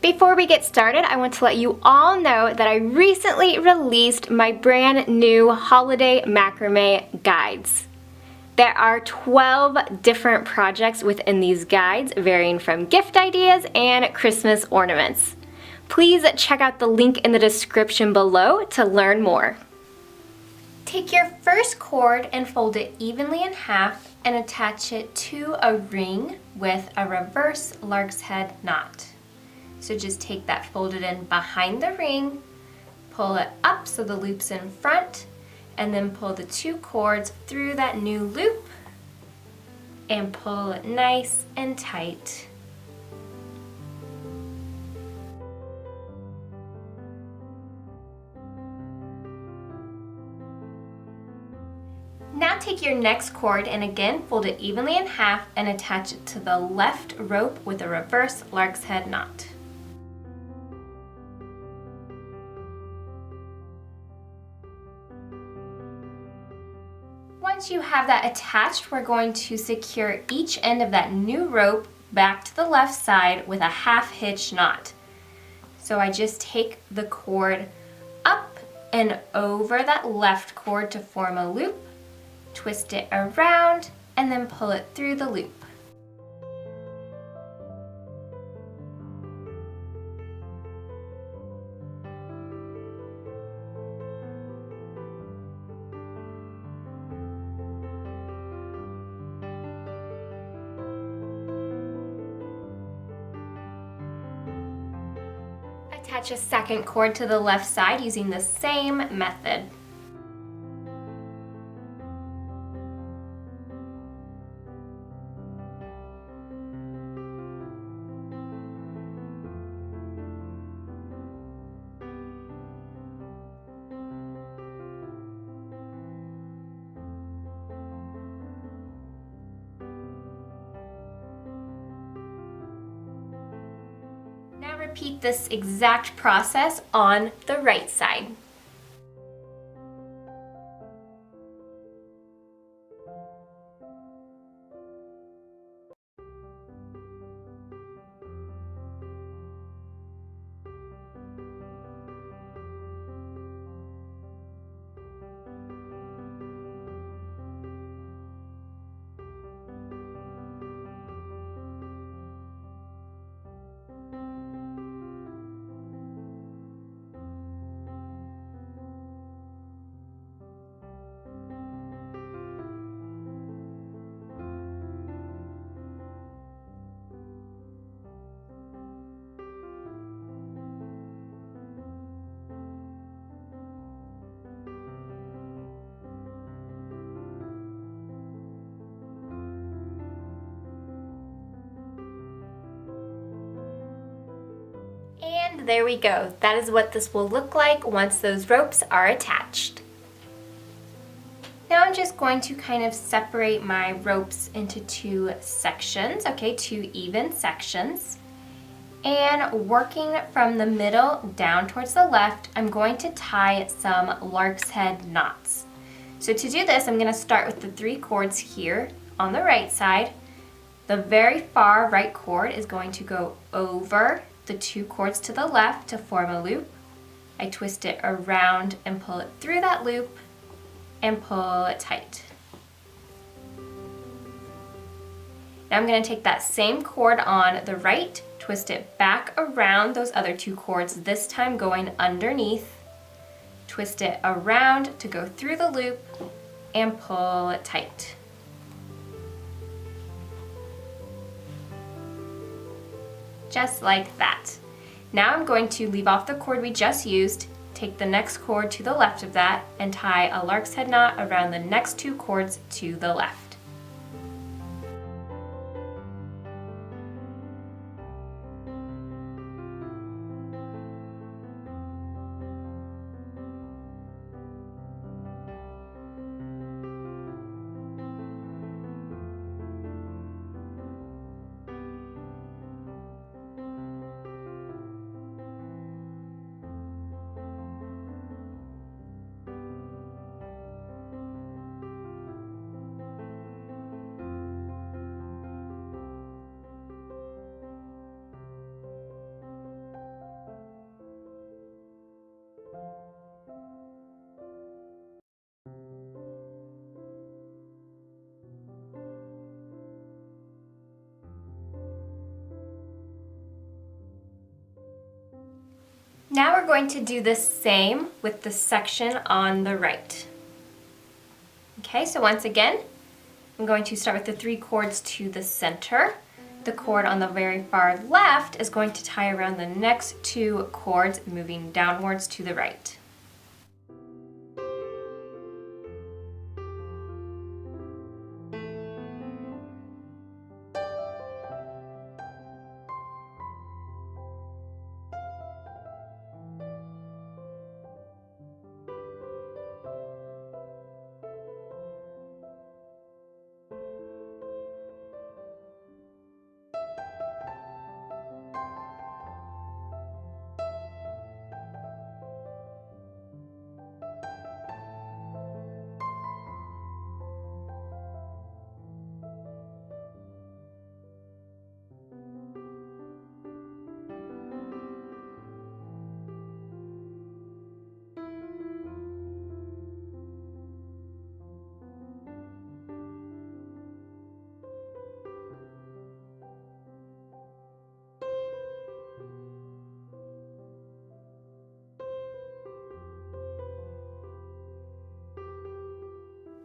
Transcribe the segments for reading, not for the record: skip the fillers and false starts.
Before we get started, I want to let you all know that I recently released my brand new holiday macrame guides. There are 12 different projects within these guides, varying from gift ideas and Christmas ornaments. Please check out the link in the description below to learn more. Take your first cord and fold it evenly in half and attach it to a ring with a reverse lark's head knot. So just take that folded in behind the ring, pull it up so the loop's in front, and then pull the two cords through that new loop and pull it nice and tight. Now take your next cord and again fold it evenly in half and attach it to the left rope with a reverse lark's head knot. Once you have that attached, we're going to secure each end of that new rope back to the left side with a half hitch knot. So I just take the cord up and over that left cord to form a loop, twist it around, and then pull it through the loop. Attach a second cord to the left side using the same method. Now repeat this exact process on the right side. And there we go. That is what this will look like once those ropes are attached. Now I'm just going to kind of separate my ropes into two sections, okay, two even sections. And working from the middle down towards the left, I'm going to tie some lark's head knots. So to do this, I'm going to start with the three cords here on the right side. The very far right cord is going to go over the two cords to the left to form a loop. I twist it around and pull it through that loop and pull it tight. Now I'm going to take that same cord on the right, twist it back around those other two cords, this time going underneath, twist it around to go through the loop and pull it tight. Just like that. Now I'm going to leave off the cord we just used, take the next cord to the left of that, and tie a lark's head knot around the next two cords to the left. Now we're going to do the same with the section on the right. Okay, so once again, I'm going to start with the 3 cords to the center. The cord on the very far left is going to tie around the next 2 cords, moving downwards to the right.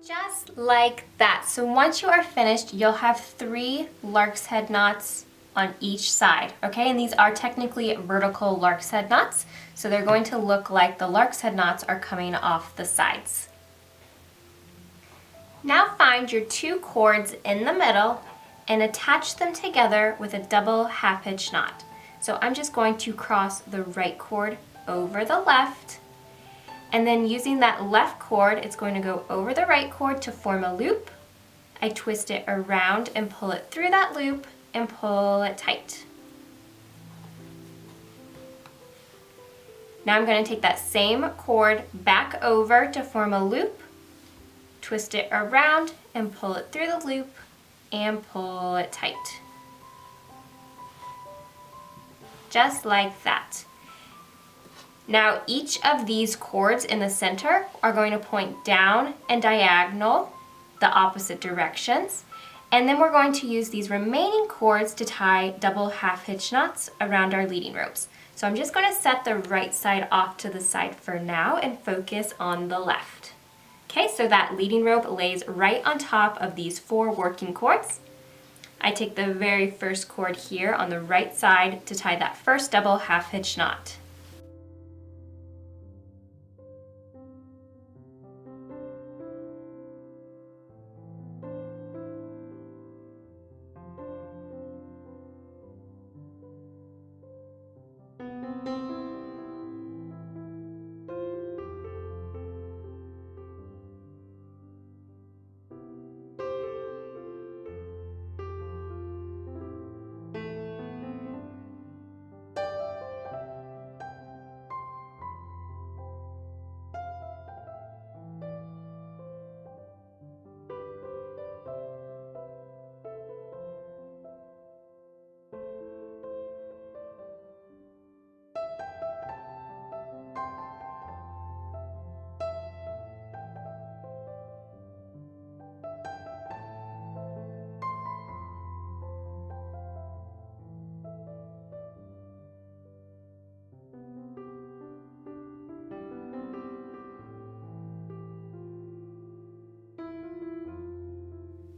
Just like that. So once you are finished, you'll have 3 lark's head knots on each side, okay? And these are technically vertical lark's head knots, so they're going to look like the lark's head knots are coming off the sides. Now find your 2 cords in the middle and attach them together with a double half hitch knot. So I'm just going to cross the right cord over the left, and then using that left cord, it's going to go over the right cord to form a loop. I twist it around and pull it through that loop and pull it tight. Now I'm going to take that same cord back over to form a loop, twist it around and pull it through the loop and pull it tight. Just like that. Now each of these cords in the center are going to point down and diagonal the opposite directions, and then we're going to use these remaining cords to tie double half hitch knots around our leading ropes. So I'm just going to set the right side off to the side for now and focus on the left. Okay, so that leading rope lays right on top of these 4 working cords. I take the very first cord here on the right side to tie that first double half hitch knot.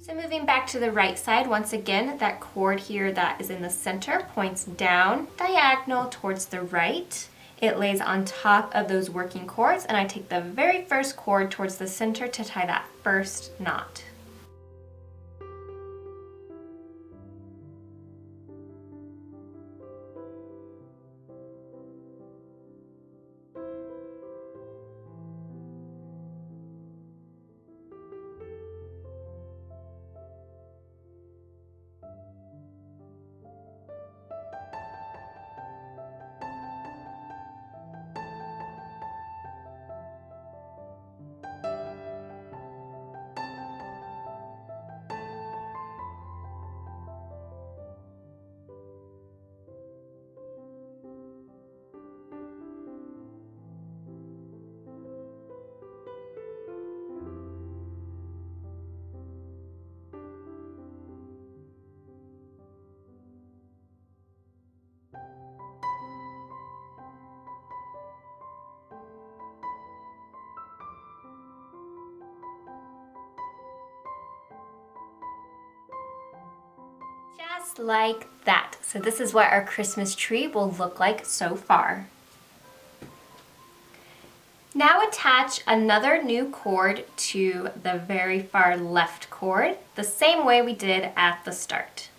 So moving back to the right side, once again, that cord here that is in the center points down diagonal towards the right. It lays on top of those working cords, and I take the very first cord towards the center to tie that first knot. Just like that. So this is what our Christmas tree will look like so far. Now attach another new cord to the very far left cord, the same way we did at the start.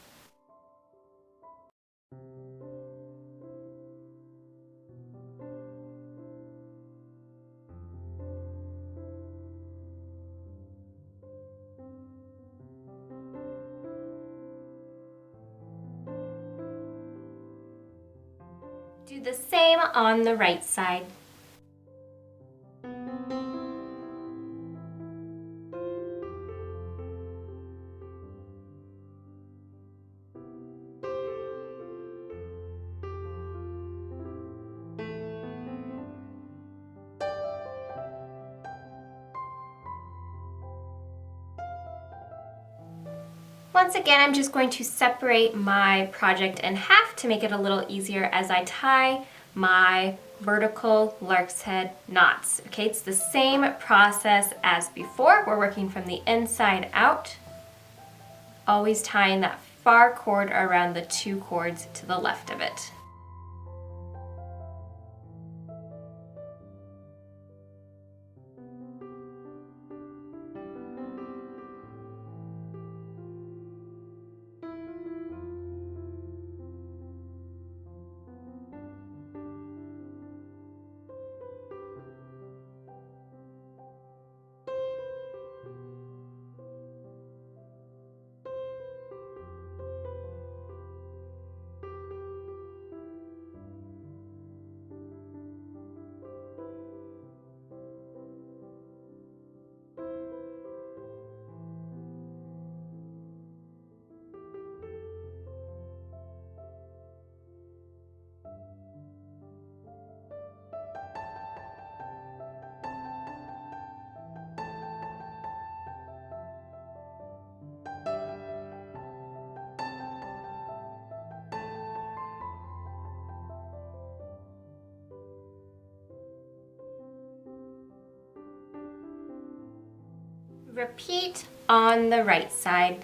Do the same on the right side. Once again, I'm just going to separate my project in half to make it a little easier as I tie my vertical lark's head knots. Okay, it's the same process as before. We're working from the inside out, always tying that far cord around the two cords to the left of it. Repeat on the right side.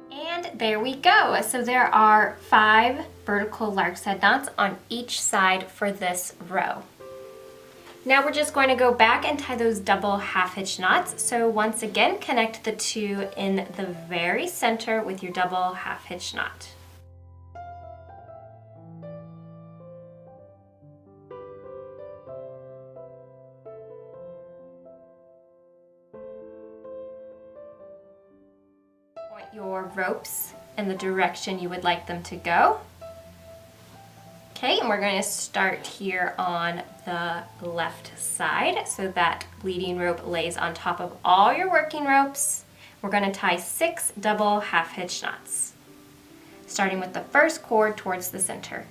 And there we go. So there are 5 vertical lark's head knots on each side for this row. Now we're just going to go back and tie those double half hitch knots. So once again, connect the 2 in the very center with your double half hitch knot. Point your ropes in the direction you would like them to go. Okay, and we're going to start here on the left side so that leading rope lays on top of all your working ropes. We're going to tie 6 double half hitch knots, starting with the first cord towards the center.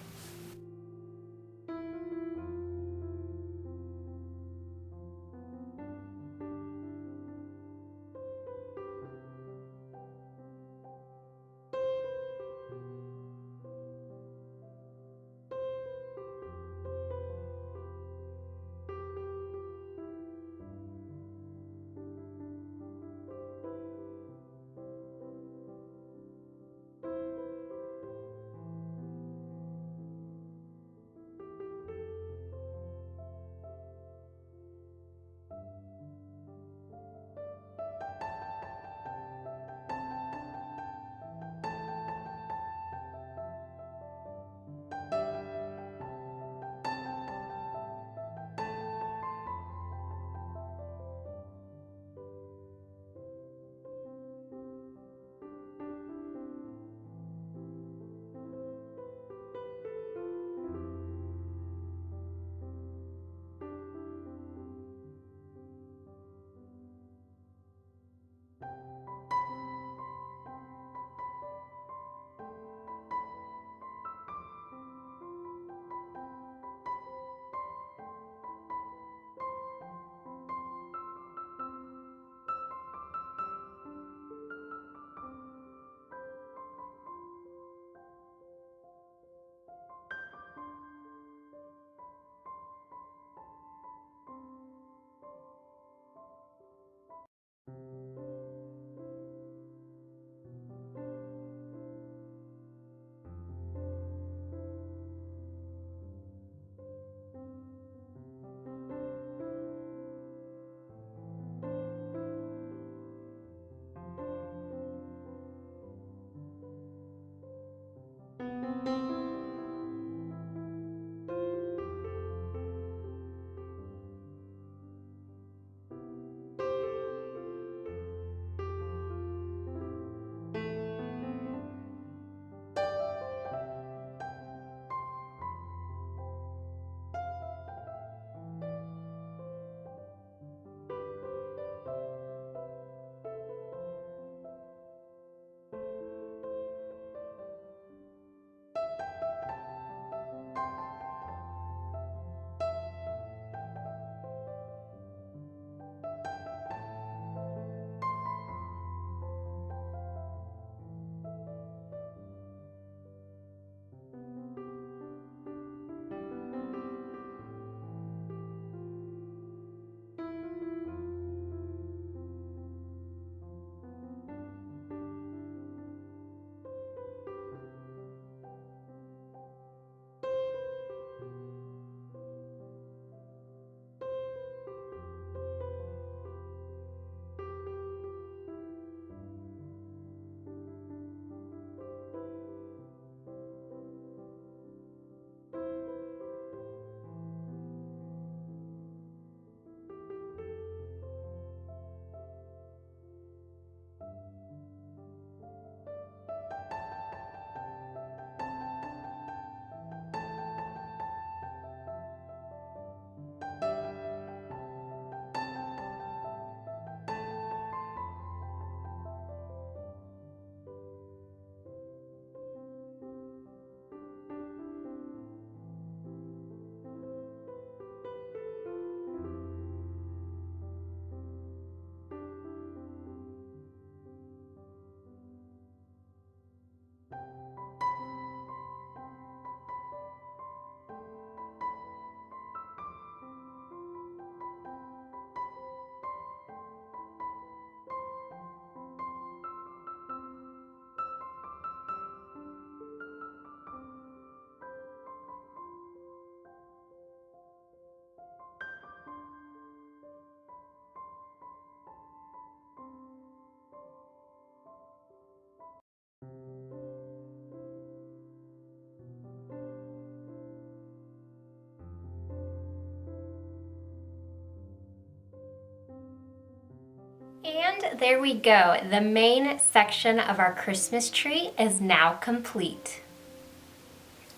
And there we go. The main section of our Christmas tree is now complete.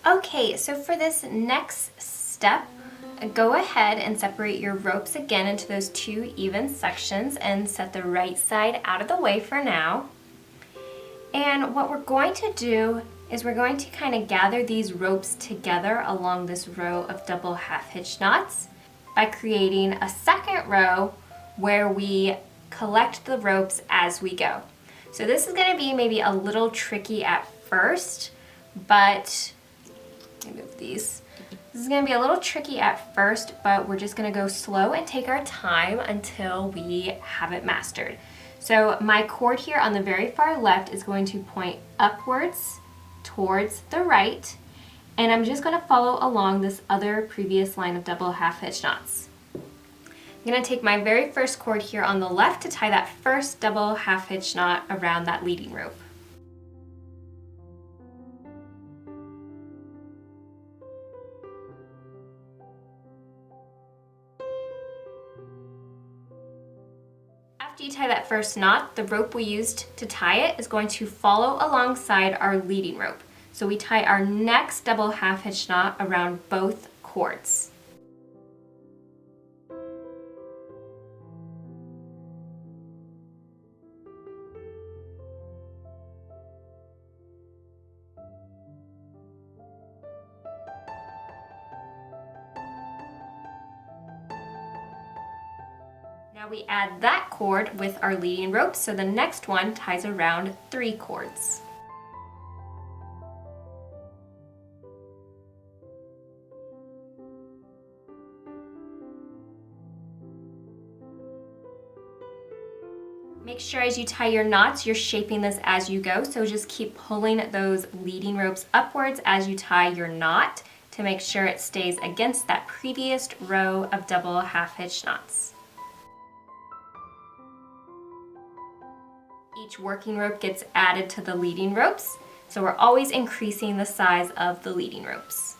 Okay, so for this next step, go ahead and separate your ropes again into those two even sections and set the right side out of the way for now. And what we're going to do is we're going to kind of gather these ropes together along this row of double half hitch knots by creating a second row where we collect the ropes as we go. So this is going to be maybe a little tricky at first, but let me move these. This is going to be a little tricky at first, but we're just going to go slow and take our time until we have it mastered. So my cord here on the very far left is going to point upwards towards the right, and I'm just going to follow along this other previous line of double half hitch knots. I'm going to take my very first cord here on the left to tie that first double half hitch knot around that leading rope. After you tie that first knot, the rope we used to tie it is going to follow alongside our leading rope. So we tie our next double half hitch knot around both cords. Now we add that cord with our leading rope, so the next one ties around 3 cords. Make sure as you tie your knots, you're shaping this as you go, so just keep pulling those leading ropes upwards as you tie your knot to make sure it stays against that previous row of double half hitch knots. Each working rope gets added to the leading ropes, so we're always increasing the size of the leading ropes.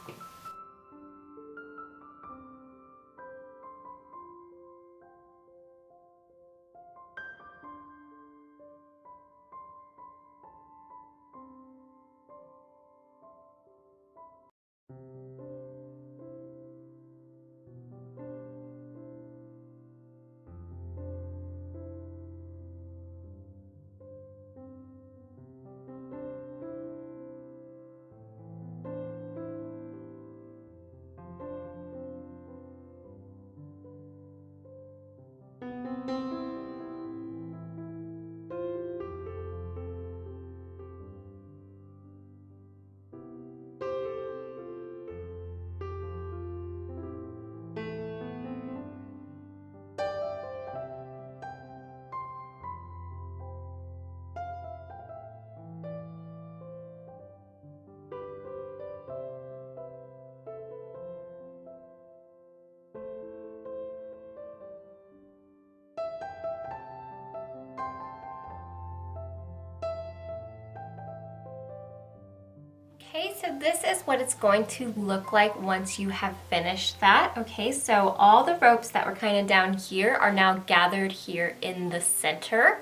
Okay, so this is what it's going to look like once you have finished that. Okay, so all the ropes that were kind of down here are now gathered here in the center.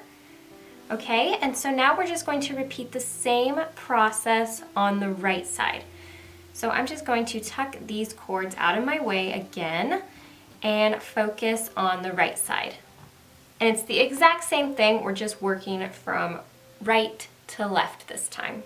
Okay, and so now we're just going to repeat the same process on the right side. So I'm just going to tuck these cords out of my way again and focus on the right side. And it's the exact same thing, we're just working from right to left this time.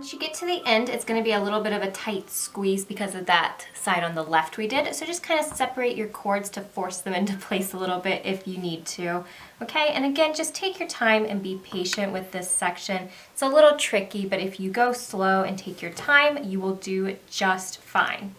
Once you get to the end, it's going to be a little bit of a tight squeeze because of that side on the left we did. So just kind of separate your cords to force them into place a little bit if you need to. Okay, and again, just take your time and be patient with this section. It's a little tricky, but if you go slow and take your time, you will do just fine.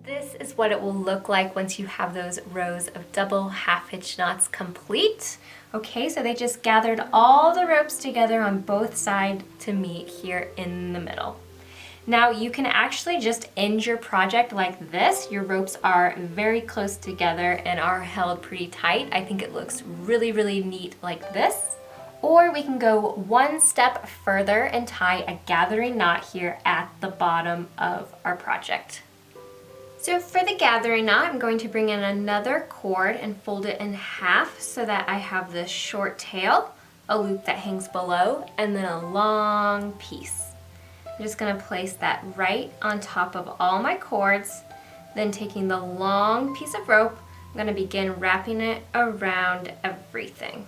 This is what it will look like once you have those rows of double half hitch knots complete. Okay, so they just gathered all the ropes together on both sides to meet here in the middle. Now you can actually just end your project like this. Your ropes are very close together and are held pretty tight. I think it looks really, really neat like this. Or we can go one step further and tie a gathering knot here at the bottom of our project. So for the gathering knot, I'm going to bring in another cord and fold it in half so that I have this short tail, a loop that hangs below, and then a long piece. I'm just going to place that right on top of all my cords, then taking the long piece of rope, I'm going to begin wrapping it around everything.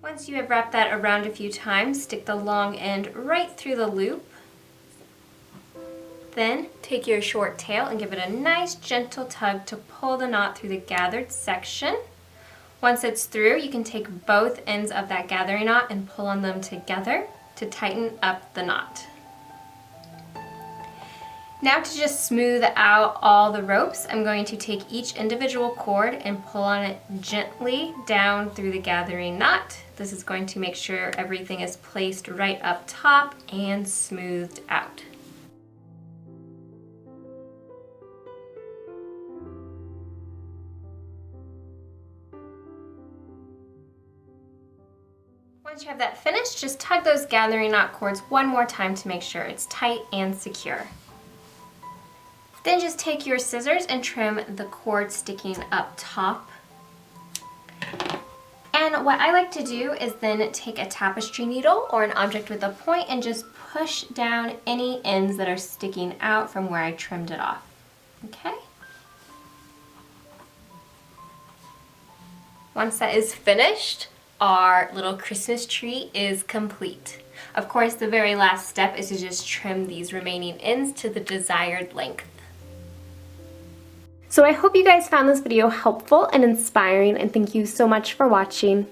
Once you have wrapped that around a few times, stick the long end right through the loop. Then take your short tail and give it a nice gentle tug to pull the knot through the gathered section. Once it's through, you can take both ends of that gathering knot and pull on them together to tighten up the knot. Now to just smooth out all the ropes, I'm going to take each individual cord and pull on it gently down through the gathering knot. This is going to make sure everything is placed right up top and smoothed out. Once you have that finished, just tug those gathering knot cords one more time to make sure it's tight and secure. Then just take your scissors and trim the cord sticking up top. And what I like to do is then take a tapestry needle or an object with a point and just push down any ends that are sticking out from where I trimmed it off. Okay? Once that is finished, our little Christmas tree is complete. Of course, the very last step is to just trim these remaining ends to the desired length. So I hope you guys found this video helpful and inspiring, and thank you so much for watching.